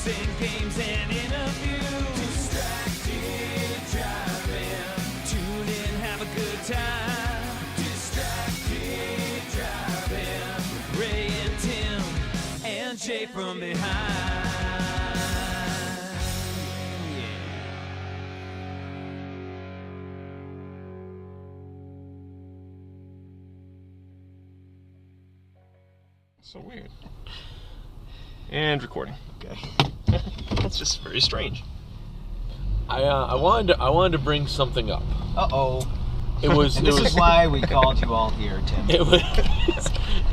racing games and interviews. Distracted driving. Tune in, have a good time. Distracted driving. Ray and Tim and Jay from behind. So weird. And recording. Okay. That's just very strange. I wanted to bring something up. Uh-oh. This This is why we called you all here, Tim.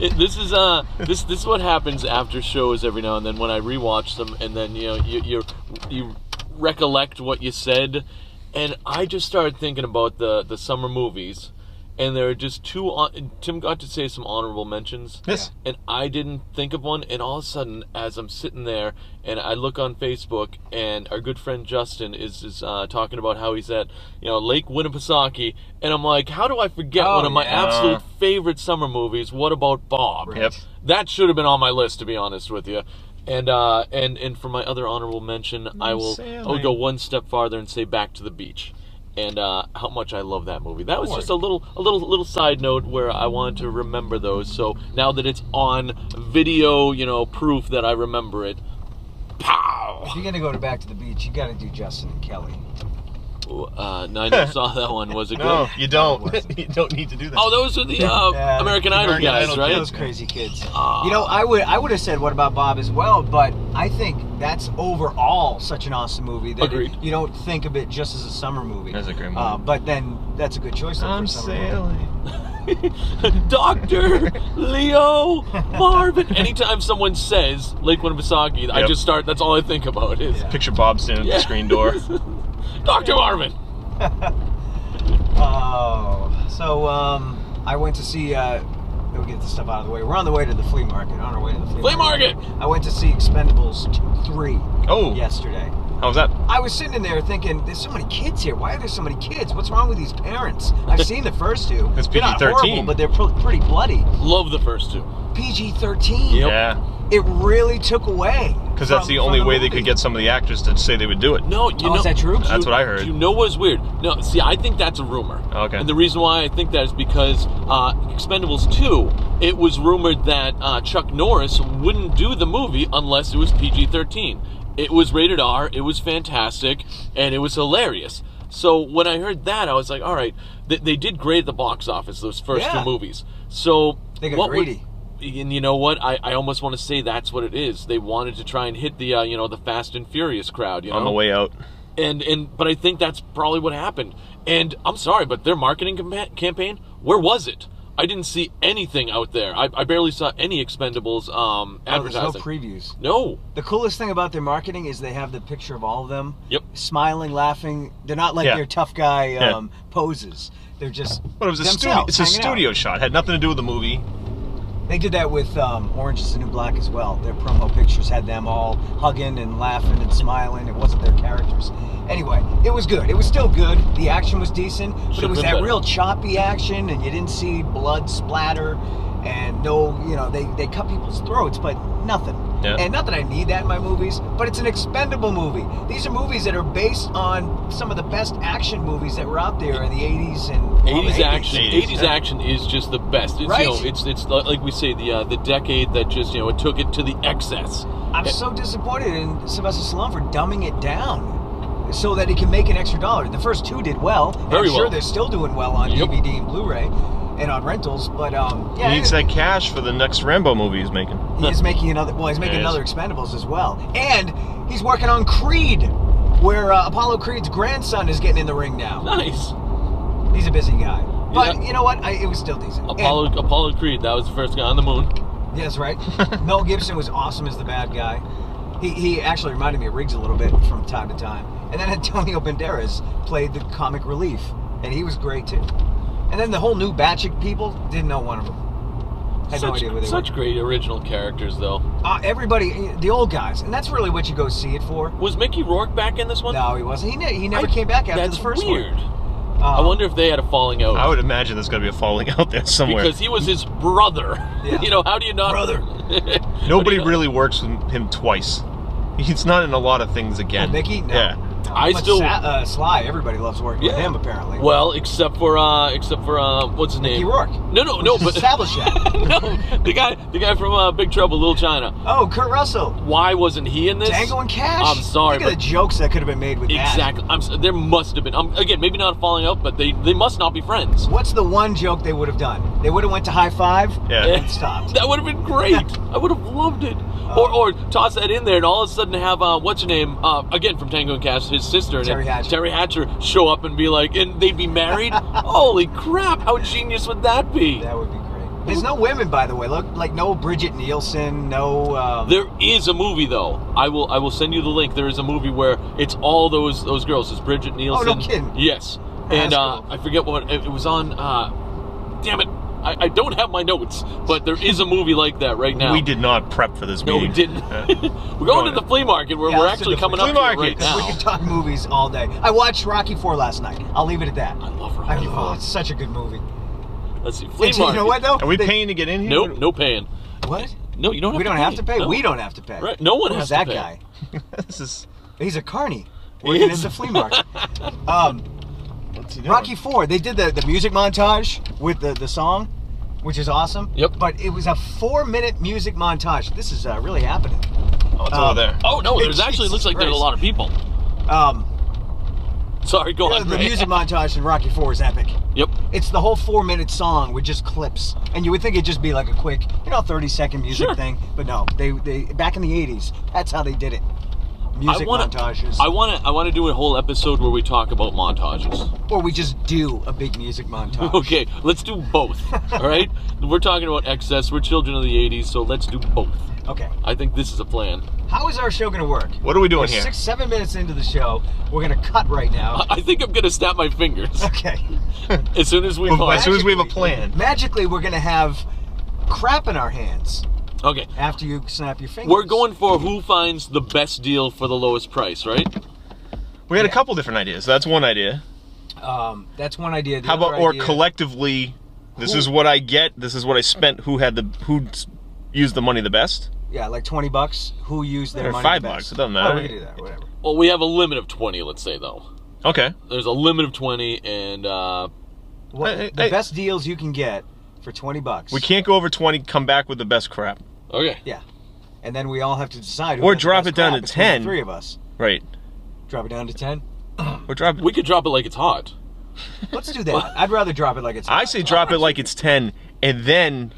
This is what happens after shows every now and then when I rewatch them, and then you recollect what you said, and I just started thinking about the summer movies. And there are just two. Tim got to say some honorable mentions. Yes. And I didn't think of one. And all of a sudden, as I'm sitting there, and I look on Facebook, and our good friend Justin is talking about how he's at Lake Winnipesaukee, and I'm like, how do I forget one of my absolute favorite summer movies? What about Bob? Yep. That should have been on my list, to be honest with you. And for my other honorable mention, I will go one step farther and say Back to the Beach. And how much I love that movie. That was just a little side note where I wanted to remember those. So now that it's on video, proof that I remember it. Pow! If you're gonna go Back to the Beach, you gotta do Justin and Kelly. No, I never saw that one. Was it good? No, you don't. You don't need to do that. Oh, those are the American Idol guys, right? Those crazy kids. I would have said What About Bob as well, but I think that's overall such an awesome movie that you don't think of it just as a summer movie. That's a great movie. But then that's a good choice. I'm sailing. Dr. Leo Marvin. Anytime someone says Lake Winnipesaukee, I just start. That's all I think about is Picture Bob standing at the screen door. Dr. Marvin. I went to see. We'll get this stuff out of the way. We're on the way to the flea market. On our way to the Flea Market. I went to see Expendables 3 yesterday. How was that? I was sitting there thinking, there's so many kids here. Why are there so many kids? What's wrong with these parents? I've seen the first two. It's They're not PG-13. horrible, but they're pretty bloody. Love the first two. PG-13. Yep. Yeah. It really took away. Because that's the only way they could get some of the actors to say they would do it. No, is that true? That's what I heard. You know what's weird? No, see, I think that's a rumor. Okay. And the reason why I think that is because Expendables 2, it was rumored that Chuck Norris wouldn't do the movie unless it was PG-13. It was rated R, it was fantastic, and it was hilarious. So when I heard that, I was like, all right, they did great at the box office, those first two movies. So they got greedy. And you know what? I almost want to say that's what it is. They wanted to try and hit the the Fast and Furious crowd, on the way out. But I think that's probably what happened. And I'm sorry, but their marketing campaign, where was it? I didn't see anything out there. I barely saw any Expendables advertising. There's no previews. No. The coolest thing about their marketing is they have the picture of all of them. Yep. Smiling, laughing. They're not like their tough guy poses. They're just But it was a studio. It's a studio shot. It had nothing to do with the movie. They did that with Orange is the New Black as well. Their promo pictures had them all hugging and laughing and smiling. It wasn't their characters. Anyway, it was good. It was still good. The action was decent, but it was that real choppy action, and you didn't see blood splatter, and they cut people's throats, but nothing. Yeah. And not that I need that in my movies, but it's an expendable movie. These are movies that are based on some of the best action movies that were out there in the 80s and 80s action. 80s action is just the best. It's, right. It's like we say, the decade that just it took it to the excess. I'm so disappointed in Sylvester Stallone for dumbing it down so that he can make an extra $1. The first two did well. Very I'm sure well. They're still doing well on DVD and Blu-ray and on rentals, but He needs that cash for the next Rambo movie he's making. He's making another. Well, he's making another Expendables as well, and he's working on Creed, where Apollo Creed's grandson is getting in the ring now. Nice. He's a busy guy, but you know what? It was still decent. Apollo Creed, that was the first guy on the moon. Yeah, that's right. Mel Gibson was awesome as the bad guy. He actually reminded me of Riggs a little bit from time to time. And then Antonio Banderas played the comic relief, and he was great too. And then the whole new batch of people, didn't know one of them. Had no idea who they were. Such great original characters, though. Everybody, the old guys, and that's really what you go see it for. Was Mickey Rourke back in this one? No, he wasn't. He never came back after the first one. That's weird. I wonder if they had a falling out. I would imagine there's got to be a falling out there somewhere. Because he was his brother. Yeah. How do you not... Brother. Nobody really works with him twice. He's not in a lot of things again. Mickey? No. Yeah. No. I But still- Sly. Everybody loves working with him, apparently. Well, except for what's his Mickey name? Rourke. No, but Establish that. no, the guy from Big Trouble, Little China. Oh, Kurt Russell. Why wasn't he in this? Tango and Cash. I'm sorry, Think of the jokes that could have been made with that. Exactly. There must have been. Again, maybe not falling out, but they must not be friends. What's the one joke they would have done? They would have went to high five and stopped. That would have been great. I would have loved it. Or toss that in there and all of a sudden have what's her name again from Tango and Cash, his sister, Terry Hatcher show up and be like, and they'd be married. Holy crap! How genius would that be? That would be great. There's no women, by the way. Look, like no Bridget Nielsen, no. There is a movie though. I will send you the link. There is a movie where it's all those girls. It's Bridget Nielsen. Oh, no kidding. Yes, and cool. I forget what it was on. Damn it. I don't have my notes, but there is a movie like that right now. We did not prep for this No, meeting. we didn't. We're going to the flea market where we're let's do actually the coming flea up to it market. right now. We can talk movies all day. I watched Rocky 4 last night. I'll leave it at that. I love Rocky. It's such a good movie. Let's see. Flea You market. know what though? Are we paying to get in here? Nope, no paying. What? No, you don't have We to don't pay. have to pay. No. We don't have to pay. Right, no one Who's has that to pay. guy? This is. He's a carny. Working in the flea market. What's he doing? Rocky 4. They did the music montage with the song, which is awesome. Yep. But it was a 4-minute music montage. This is really happening. Oh, it's over there. Oh no, there's actually Jesus looks like there's a Christ. lot of people. Sorry, go on. The Ray. music montage in Rocky 4 is epic. Yep. It's the whole 4-minute song with just clips, and you would think it'd just be like a quick, 30-second music Sure. thing, but no. They back in the '80s, that's how they did it. Music montages, I want to do a whole episode where we talk about montages. or we just do a big music montage. Okay, let's do both. All right, we're talking about excess. We're children of the '80s, so let's do both. Okay. I think this is a plan. How is our show going to work? What are we doing We're here? 6-7 minutes into the show. We're going to cut right now. I think I'm gonna snap my fingers Okay. as soon as we Well, pause. as soon as we have a plan. Magically, we're going to have crap in our hands Okay, after you snap your fingers. we're going for who finds the best deal for the lowest price, right? We had a couple different ideas. That's one idea. That's one idea. The How about, other or idea- collectively, this is what I get, this is what I spent, who used the money the best? Yeah, like $20. Who used their Or money? $5, the best? it doesn't Oh, matter. we can do that. Whatever. Well, we have a limit of 20, let's say though. Okay. There's a limit of 20, and The best deals you can get for $20. We can't go over 20, come back with the best crap. okay. Yeah, and then we all have to decide. Who Or has the drop best it down crap to between 10. The three of us. Right. Drop it down to 10. Or drop it. We could drop it like it's hot. Let's do that. I'd rather drop it like it's. I hot. say drop it like it's 10, and then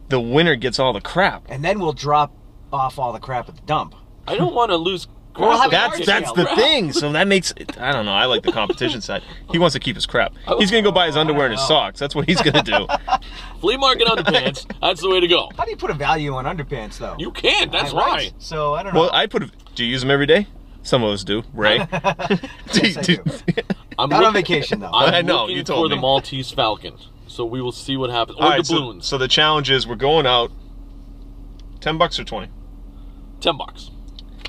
the winner gets all the crap. And then we'll drop off all the crap at the dump. I don't want to lose. We'll have crap. a That's the thing. So that makes it, I don't know. I like the competition side. He wants to keep his crap. He's gonna go buy his underwear and his socks. That's what he's gonna do. Flea market underpants. That's the way to go. How do you put a value on underpants, though? You can't. That's Right. why. So I don't know. Well, do you use them every day? Some of us do. Ray. Yes, I do. I'm Not on looking- vacation though. I'm I know, looking you told for the me. Maltese Falcon. So we will see what happens. Or All right, doubloons. so the challenge is we're going out. $10 or 20. $10.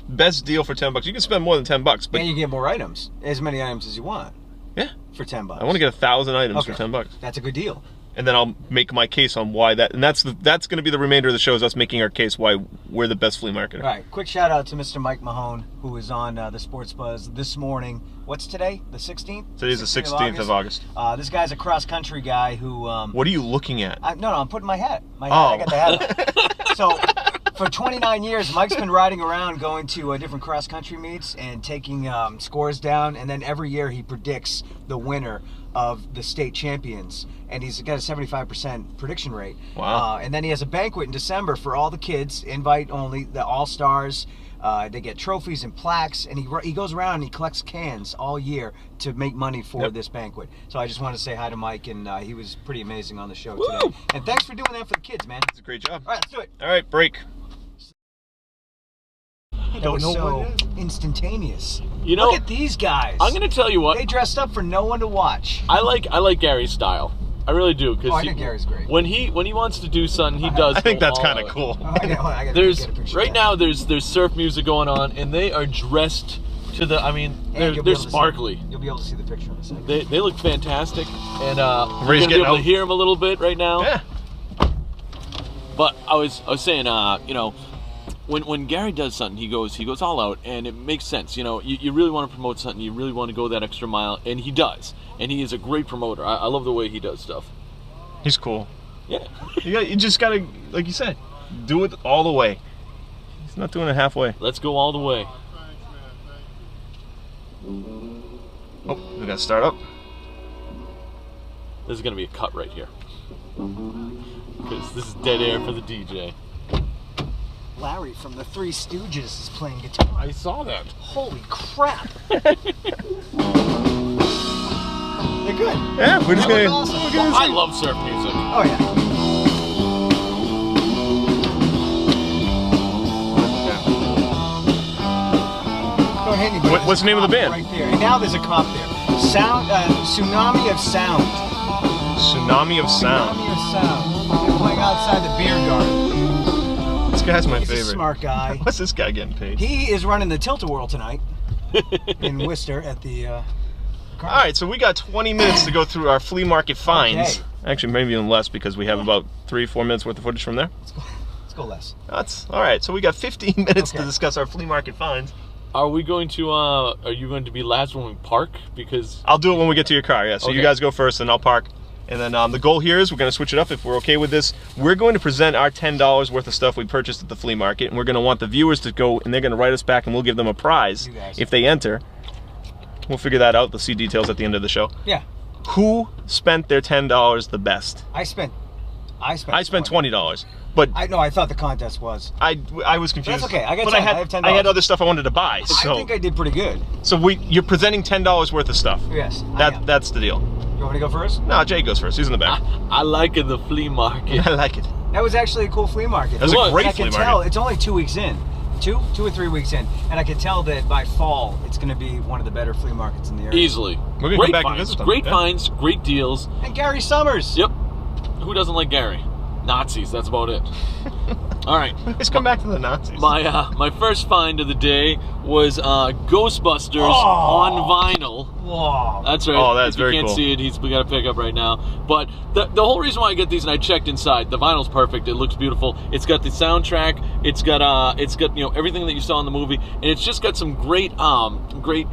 Best deal for $10. You can spend more than $10, but And you get more items, as many items as you want. Yeah. For $10. I want to get 1,000 items Okay. for $10. That's a good deal. And then I'll make my case on why that, and that's going to be the remainder of the show, is us making our case why we're the best flea marketer. All right. Quick shout out to Mr. Mike Mahone, who was on the Sports Buzz this morning. What's today? The 16th? Today's the 16th of August. This guy's a cross country guy who. What are you looking at? No, I'm putting my hat. Oh. I got the hat on. So, for 29 years, Mike's been riding around, going to different cross country meets and taking scores down, and then every year he predicts the winner of the state champions, and he's got a 75% prediction rate. Wow. And then he has a banquet in December for all the kids, invite only, the all-stars. They get trophies and plaques, and he goes around and he collects cans all year to make money for this banquet. So I just want to say hi to Mike, and he was pretty amazing on the show today. And thanks for doing that for the kids, man. It's a great job. All right, let's do it. All right, break. That was so instantaneous. You know, Look at these guys. I'm going to tell you what. They dressed up for no one to watch. I like Gary's style. I really do. Cause I think Gary's great. When he wants to do something, he does. I think go that's all kind of out. cool. I gotta There's get a picture right of that. now. There's surf music going on, and they are dressed to the. I mean, And they're you'll be able to see- sparkly. You'll be able to see the picture in a second. They look fantastic, and we're Ray's gonna be getting able to out. hear him a little bit right now. Yeah. But I was saying, you know, when Gary does something, he goes all out, and it makes sense. You know, you really want to promote something, you really want to go that extra mile, and he does. And he is a great promoter. I love the way he does stuff. He's cool. Yeah. You just gotta, like you said, do it all the way. He's not doing it halfway. Let's go all the way. Oh, we gotta start up. This is gonna be a cut right here, because this is dead air for the DJ. Larry from the Three Stooges is playing guitar. I saw that. Holy crap! They're good. Yeah, we're just That gonna. was awesome. We're gonna I love surf music. Oh yeah. Don't hit anybody. What's the name of the band? Right there. And now there's a cop there. Sound, Tsunami of Sound. Tsunami of Sound. Tsunami of Sound. They're playing outside the beer garden. This guy's my He's favorite. a smart guy. What's this guy getting paid? He is running the Tilt-A-Whirl tonight in Worcester at the. All right, so we got 20 minutes to go through our flea market finds. Okay. Actually, maybe even less because we have about 3-4 minutes worth of footage from there. Let's go less. That's all right. So we got 15 minutes to Okay. discuss our flea market finds. Are we going to? Are you going to be last when we park? Because I'll do it when we get to your car. Yeah. So you Okay. guys go first, and I'll park. And then the goal here is we're going to switch it up if we're okay with this. We're going to present our $10 worth of stuff we purchased at the flea market, and we're going to want the viewers to go, and they're going to write us back, and we'll give them a prize You guys. if they enter. We'll figure that out. They'll see details at the end of the show. Yeah. Who spent their $10 the best? I spent I spent $20, but I thought the contest was. I was confused. That's okay. I got but 10. I had I have $10. I had other stuff I wanted to buy. I So think I did pretty good. you're presenting $10 worth of stuff. Yes. I am. That's the deal. You want me to go first? No, Jay goes first. He's in the back. I like it, the flea market. I like it. That was actually a cool flea market. That was a great I flea can market. tell it's only 2 weeks in. Two or 3 weeks in. And I can tell that by fall it's going to be one of the better flea markets in the area. Easily. We're gonna Great come back and finds, visit them, Great yeah. finds, great deals. And Gary Summers. Yep. Who doesn't like Gary? Nazis. That's about it. All right. Let's come back to the Nazis. My first find of the day was Ghostbusters on vinyl. Whoa. That's right. Oh, that's if you very can't cool. see it, we got a pickup right now. But the whole reason why I get these, and I checked inside, the vinyl's perfect. It looks beautiful. It's got the soundtrack. It's got everything that you saw in the movie, and it's just got some great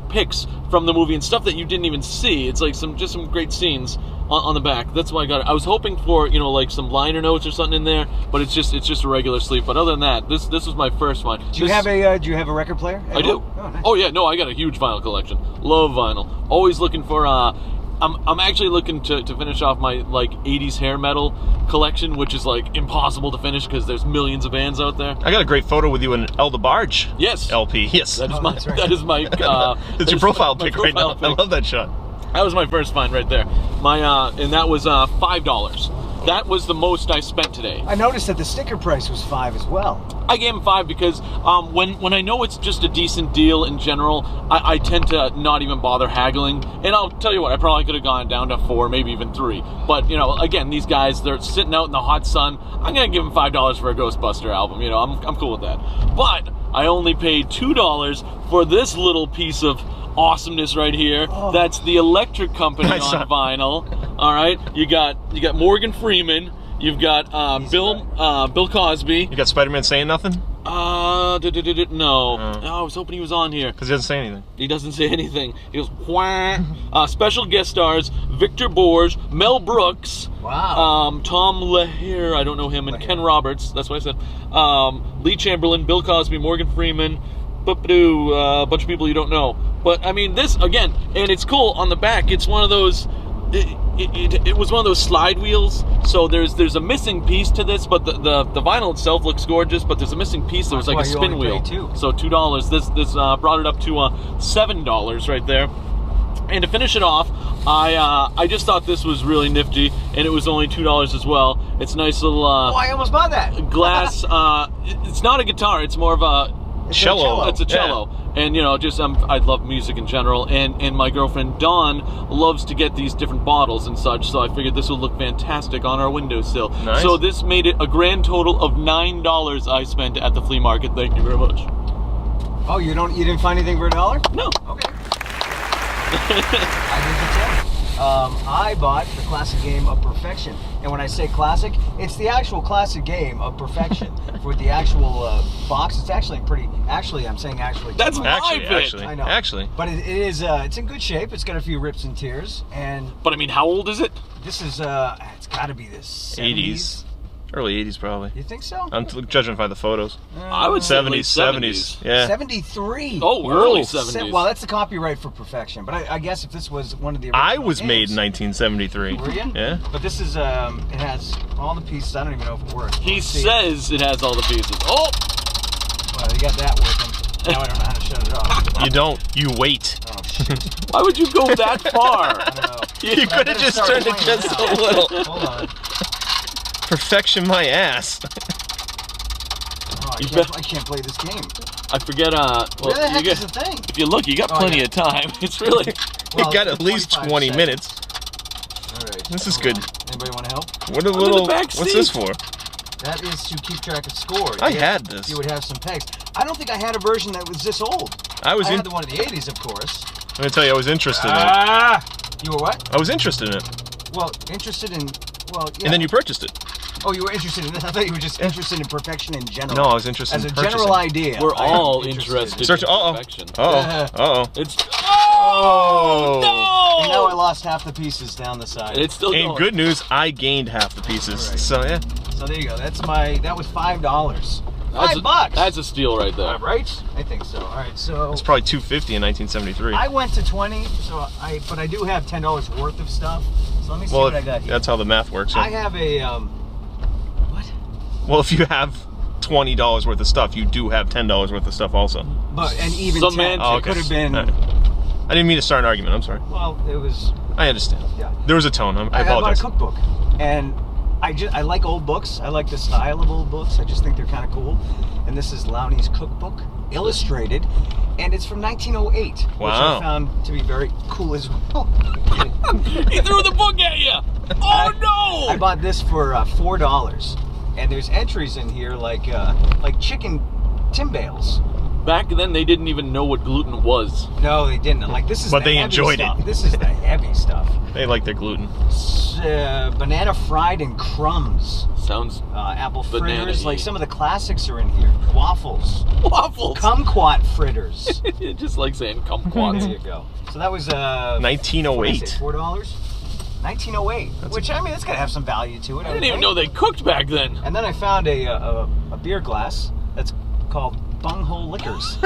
pics from the movie and stuff that you didn't even see. It's like some great scenes on the back. That's why I got it. I was hoping for like some liner notes or something in there, but it's just a regular sleeve. But other than that, this was my first one. Do you have a record player? I do. Oh, nice. Oh yeah, no, I got a huge vinyl collection. Love vinyl. Always looking for. I'm actually looking to finish off my 80s hair metal collection, which is impossible to finish because there's millions of bands out there. I got a great photo with you in El DeBarge Yes. LP. Yes. That is my. that's right. That is my. It's your profile pic right now. profile I pic. love that shot. That was my first find right there. And that was $5. That was the most I spent today. I noticed that the sticker price was $5 as well. I gave him 5 because when I know it's just a decent deal in general, I tend to not even bother haggling. And I'll tell you what, I probably could have gone down to 4, maybe even 3. But again, these guys, they're sitting out in the hot sun. I'm gonna give them $5 for a Ghostbuster album. I'm cool with that. But I only paid $2 for this little piece of awesomeness right here. Oh. That's the Electric Company Nice. on vinyl. All right, you got Morgan Freeman. You've got Bill Cosby. You got Spider-Man saying nothing? No. No, I was hoping he was on here. Because he doesn't say anything. He doesn't say anything. He goes, wah. Special guest stars, Victor Borge, Mel Brooks, Wow. Tom LaHaye, I don't know him, and Ken Roberts, that's what I said. Lee Chamberlain, Bill Cosby, Morgan Freeman, a bunch of people you don't know. But, I mean, this, again, and it's cool, on the back, it's one of those... It was one of those slide wheels, so there's a missing piece to this, but the vinyl itself looks gorgeous, but there's a missing piece. There was That's like a why you spin only wheel, paid $2. so $2. This brought it up to $7 right there. And to finish it off, I just thought this was really nifty, and it was only $2 as well. It's a nice little Oh, I almost bought that. glass. It's not a guitar; it's more of a Cello. It's a cello. And I love music in general, and my girlfriend Dawn loves to get these different bottles and such, so I figured this would look fantastic on our windowsill. Nice. So this made it a grand total of $9 I spent at the flea market. Thank you very much. Oh, you didn't find anything for $1? No. Okay. I did the I bought the classic game of Perfection. And when I say classic, it's the actual classic game of Perfection. For the actual box, it's actually pretty... Actually, I'm saying actually. That's my Actually, I know. actually. But it is, it's in good shape. It's got a few rips and tears. And But I mean, how old is it? this is, it's got to be the 70s. Early 80s, probably. You think so? I'm judging by the photos. I would say late 70s. Yeah. 73. Oh, early 70s. Well, that's the copyright for Perfection. But I guess if this was one of the original I was games, made in 1973. Were you? Yeah. But this is, it has all the pieces. I don't even know if it works. He Let's see. says it has all the pieces. Oh! Well, you got that working. Now I don't know how to shut it off. You don't. You wait. Oh, shit. Why would you go that far? I don't know. You could have just turned it just a little. Hold on. Perfection my ass. Oh, You I can't play this game. I forget, well, Where the heck you is the got, thing? if you look, you got Oh, plenty yeah. of time. It's really... Well, You got it's at least 25 20 seconds. minutes. All right. This is hold good. on. Anybody want to help? What a in the little. back What's this seat. for? That is to keep track of score. I You had this. You would have some pegs. I don't think I had a version that was this old. I was I in. had the one in the 80s, of course. I'm gonna tell you, I was interested in it. Ah! You were what? I was interested in it, Well, interested in... Well, yeah. and then you purchased it. Oh, you were interested in this? I thought you were just interested in Perfection in general. No, I was interested As in a purchasing. general idea. We're I am all interested Search. in Uh perfection. oh. It's... Oh. And now I No! lost half the pieces down the side. It's still In going. good news, I gained half the pieces. Right. So yeah. So there you go. That was $5. That's $5. That's a steal right there. Right? I think so. All right. So It's probably $250 in 1973. I went to 20. But I do have $10 worth of stuff. So let me see Well, what I got here. that's how the math works. I Yeah. have a what? Well, if you have $20 worth of stuff, you do have $10 worth of stuff also. But and even Semantics. 10. Oh, It okay. could have been. All right. I didn't mean to start an argument. I'm sorry. Well, it was. I understand. Yeah. There was a tone. I I bought apologize. a cookbook, and I like old books. I like the style of old books. I just think they're kind of cool. And this is Lowney's cookbook, illustrated, and it's from 1908, which Wow. I found to be very cool as well. He threw the book at you! Oh no! I bought this for $4, and there's entries in here like chicken timbales. Back then, they didn't even know what gluten was. No, they didn't. Like this is. But the they heavy enjoyed it. stuff. This is the heavy stuff. They like their gluten. Banana fried in crumbs. Sounds Apple Banana-y. fritters. Like some of the classics are in here. Waffles. waffles. Kumquat fritters. Just like saying There kumquats. you go. So that was 1908. $4. 1908. Which I mean, it's gotta have some value to it. I didn't even know they cooked back then. And then I found a beer glass that's called Bunghole Liquors.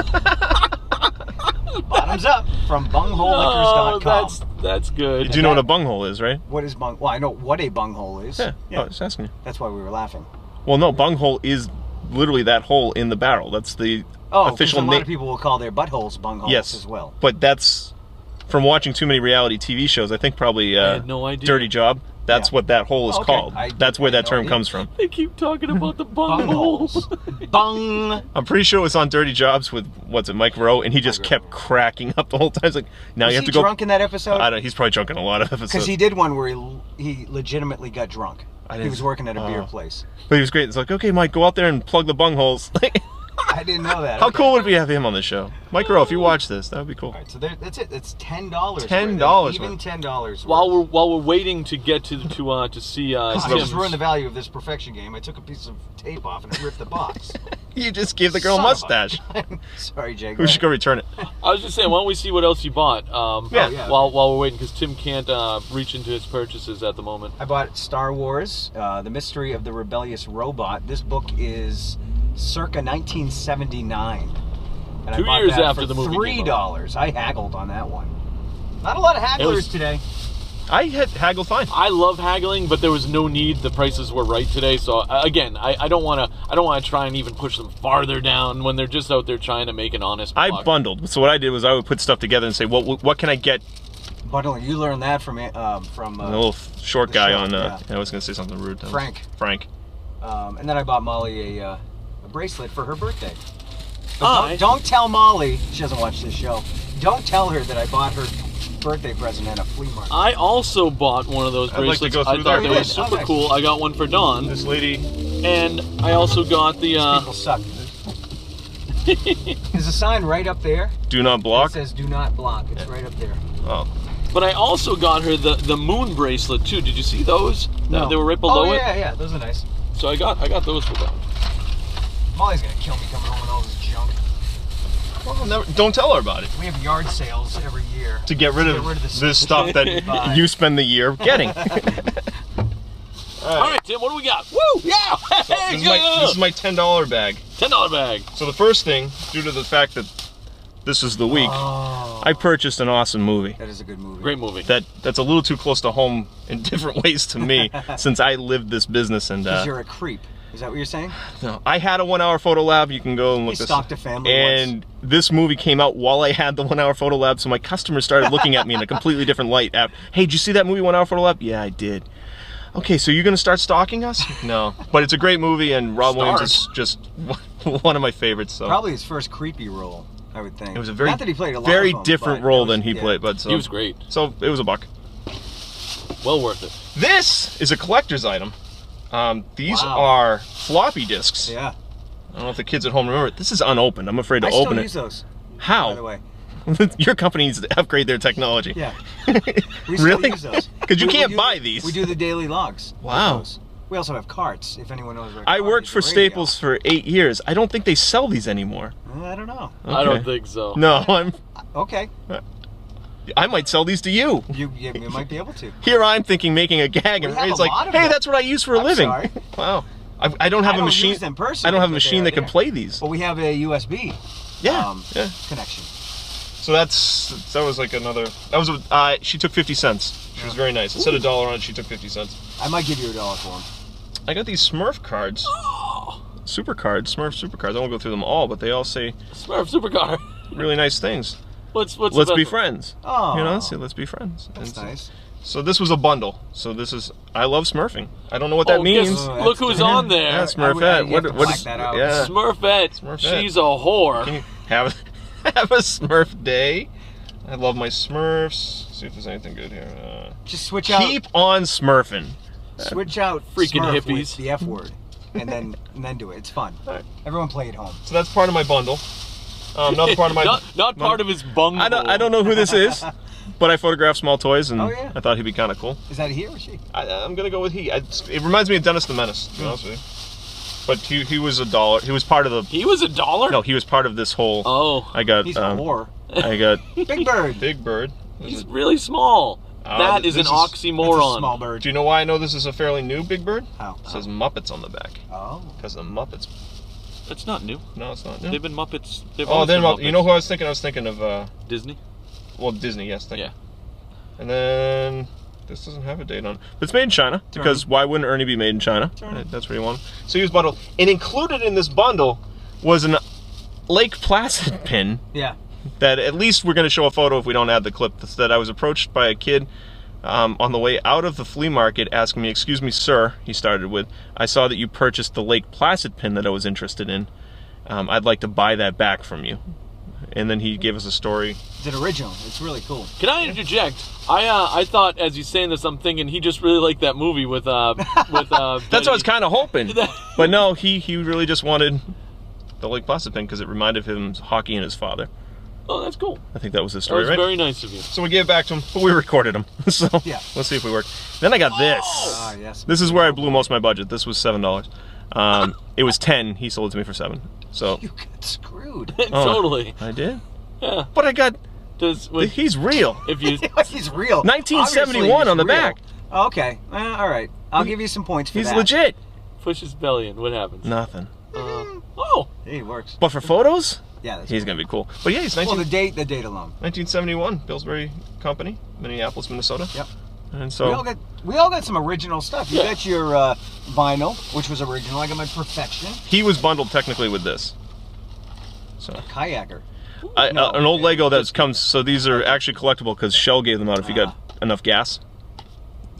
Bottoms up from bungholeliquors.com. That's good. You do know what a bunghole is, right? What is bung? Well, I know what a bunghole is. Yeah. Oh, I was asking you. That's why we were laughing. Well, no, bunghole is literally that hole in the barrel. That's the Oh, official a lot name. of people will call their buttholes bungholes Yes, as well. But that's from watching too many reality TV shows. I think probably I had no idea. Dirty Job. That's Yeah. what that hole is Okay. called. That's where I that know term it comes is. from. They keep talking about the bungholes. Bungholes. Bung. I'm pretty sure it was on Dirty Jobs with Mike Rowe, and he just Mike kept cracking up the whole time. It's like, now Was you have he to go. drunk in that episode? I don't. He's probably drunk in a lot of episodes. Because he did one where he legitimately got drunk. I He didn't- was working at a beer oh. place. But he was great. It's like, okay, Mike, go out there and plug the bungholes. I didn't know that. How Okay. cool would it be to have him on the show? Mike Rowe, if you watch this, that would be cool. All right, so that's it. It's $10. $10 Even worth. $10. while we're waiting to get to see I just Tim's- ruined the value of this Perfection game. I took a piece of tape off and ripped the box. You just gave the girl a Son of a- mustache. Sorry, Jake. We should go return it. I was just saying, why don't we see what else you bought? Yeah. yeah. While we're waiting, because Tim can't reach into his purchases at the moment. I bought Star Wars, The Mystery of the Rebellious Robot. This book is circa 1979. And 2 I bought years that after for the movie came $3. I haggled on that one. Not a lot of hagglers was- today. I had haggle fine. I love haggling, but there was no need. The prices were right today. So again, I don't want to try and even push them farther down when they're just out there trying to make an honest I buck. bundled. So what I did was I would put stuff together and say, what can I get? Bundling, you learned that from A little short the guy show, on. yeah. I was gonna say something rude. That was Frank. Frank. and then I bought Molly a bracelet for her birthday. But I- don't tell Molly, she doesn't watch this show, don't tell her that I bought her birthday present at a flea market. I also bought one of those I'd like to bracelets. go I through thought there. they were super Okay. cool. I got one for Dawn, This lady. and I also got the. People suck. There's a sign right up there. Do not It block. says "Do not block." It's right up there. Oh. But I also got her the moon bracelet too. Did you see those? No. They were right below it. Yeah, those are nice. So I got those for them. Molly's gonna kill me coming home with all this junk. Well, don't tell her about it. We have yard sales every year To get rid of this stuff that buy. you spend the year getting. All right, Tim, what do we got? Woo! Yeah! This is my $10 bag. $10 bag. So the first thing, due to the fact that this is the week, I purchased an awesome movie. That is a good movie. Great movie. That's a little too close to home in different ways to me, since I lived this business and. Because you're a creep. Is that what you're saying? No, I had a 1 hour photo lab. You can go and look He this. stalked a family And this movie came out while I had the 1 hour photo lab, so my customers started looking at me in a completely different light. Hey, did you see that movie 1 hour photo lab? Yeah, I did. Okay, so you're gonna start stalking us? No, but it's a great movie, and Rob Williams is just one of my favorites. So Probably his first creepy role, I would think. it was a very, Not that he played a lot very of them, different but role it was- than he yeah. played. But so He was great. So it was $1. Well worth it. This is a collector's item. These Wow. are floppy disks. Yeah. I don't know if the kids at home remember it. This is unopened. I'm afraid to I still open use it. those, How? by the way. Your company needs to upgrade their technology. Yeah. We still Really? use those. 'Cause you We can't do- buy these. We do the daily logs. with Wow. those. We also have carts, if anyone knows what a I cart worked is, for a radio. Staples for 8 years. I don't think they sell these anymore. I don't know. I don't Okay. think so. No, Okay. I might sell these to you. You might be able to. Here I'm thinking making a gag, and We have it's a like, lot of hey, them. that's what I use for a I'm living. sorry. Wow. I don't have I a don't machine. use them personally, I don't have a but machine they're that can there. play these. Well, we have a USB Yeah. Yeah. connection. So that was like another. That was she took 50 cents. She was very nice. Instead of $1 on it, she took 50 cents. I might give you $1 for them. I got these Smurf cards. Super cards, Smurf super cards. I won't go through them all, but they all say Smurf supercar. really nice things. What's Let's the be best one? friends. Oh. You know, say let's be friends. That's And nice. So this was a bundle. So this is I love Smurfing. I don't know what that Oh, means. guess- Oh, look that's who's good. on there. Yeah, You Smurfette. have What to what black is that out. yeah? Smurfette. Smurfette. She's a whore. Can you have have a Smurf day? I love my Smurfs. See if there's anything good here. Just switch out. Keep on Smurfing. Switch out Freaking Smurf hippies. with the F word, and then do it. It's fun. Alright. Everyone play at home. So that's part of my bundle. Another part of my not part of his bungle. I don't know who this is, but I photographed small toys, and Oh, yeah. I thought he'd be kind of cool. Is that he or she? I'm gonna go with he. It reminds me of Dennis the Menace, to be honest with you. But he was $1. He was part of the. He was $1? No, he was part of this whole. Oh. I got. He's a whore. I got Big Bird. Big Bird. He's really small. That is an this is- That's a oxymoron. small bird. Do you know why I know this is a fairly new Big Bird? How? It says Muppets on the back. Oh. Because the Muppets. That's not new. No, it's not new. They've been Muppets. They've Oh, always then been Muppets. you know who I was thinking? I was thinking of Disney? well, Disney. Yes, thank Yeah. you. And then this doesn't have a date on it, but it's made in China because why wouldn't Ernie be made in China? That's what he wanted. So he was bundled, and included in this bundle was an Lake Placid pin. Yeah. That at least we're going to show a photo if we don't add the clip. That I was approached by a kid on the way out of the flea market asking me, "Excuse me, sir," he started with, "I saw that you purchased the Lake Placid pin that I was interested in. I'd like to buy that back from you." And then he gave us a story. It's an original. It's really cool. Can I interject? I thought as he's saying this, I'm thinking he just really liked that movie with That's what I was kind of hoping. But no, he really just wanted the Lake Placid pin because it reminded him of hockey and his father. Oh, that's cool. I think that was his That story, was right? very nice of you. So we gave it back to him, but we recorded him. So Yeah. let's see if we work. Then I got this. Ah, yes. This is where I blew most of my budget. This was $7. It was 10. He sold it to me for 7. So You got screwed. Totally. I did. Yeah. But I got. Wait, He's real. if you He's real. 1971 Obviously, on the he's real. back. Okay. All right. I'll give you some points for He's that. legit. push his belly in, what happens? Nothing. Oh, Hey, it works. But for photos, Yeah, that's he's gonna be cool. But yeah, he's well, the date alone. 1971, Pillsbury Company, Minneapolis, Minnesota. Yep. And We all so got some original stuff. You Yeah. got your vinyl, which was original. I got my Perfection he was bundled technically with this. So kayaker. an old Lego that comes. So these are actually collectible because Shell gave them out if you got enough gas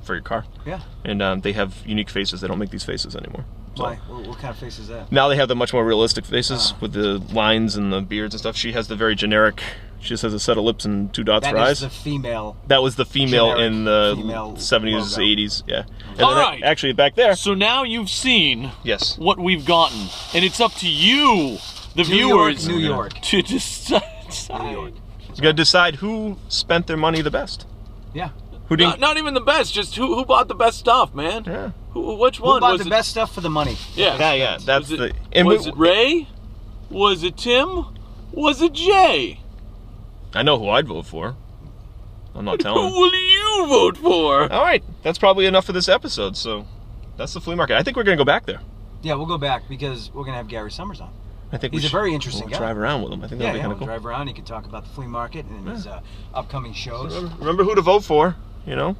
for your car. Yeah. And they have unique faces. They don't make these faces anymore. So Why? What kind of face is that? now they have the much more realistic faces with the lines and the beards and stuff. She has the very generic. She just has a set of lips and 2 dots That for is eyes. the female. That was the female generic in the female 70s, logo. 80s. Yeah. And All then right. actually back there. so now you've seen Yes. what we've gotten, and it's up to you, the New York, viewers, New York. to decide. New York. You got to decide who spent their money the best. Yeah. Who didn't? Not even the best. Just who bought the best stuff, man? Yeah. Which one Who bought was the it? best stuff for the money? Yeah. Yeah. That's Was the. it, And was it Ray? Was it Tim? Was it Jay? I know who I'd vote for. I'm not telling. Who will you vote for? All right, that's probably enough for this episode. So, that's the flea market. I think we're gonna go back there. Yeah, we'll go back because we're gonna have Gary Summers on. I think He's a very interesting we'll guy. drive around with him. I think that'll be kind we'll of cool. drive around. He can talk about the flea market and his upcoming shows. Remember who to vote for. You know,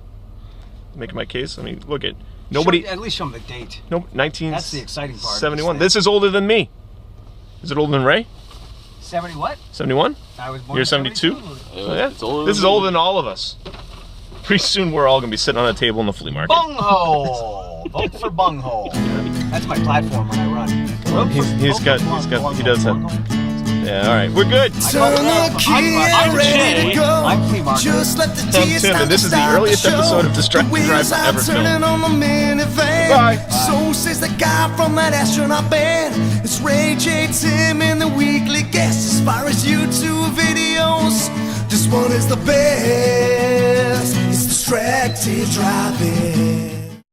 making my case. I mean, look at nobody. At least show him the date. No, 19. That's the exciting part. 71. This is older than me. Is it older than Ray? 70 what? 71. I was born You're in 72. 72. Oh, yeah. It's older This than is older me. than all of us. Pretty soon we're all gonna be sitting on a table in the flea market. Bunghole. Vote for Bunghole. That's my platform when I run. He does have. Yeah, all right, we're good. I'm Jay. I'm Flea Market. Just let the I'm tears Tim, and this is the earliest episode of Distracted Drive ever filmed. on the minivan. Bye. So says the guy from that astronaut band. It's Ray J, Tim, and the weekly guest. As far as YouTube videos, this one is the best. It's Distracted Driving.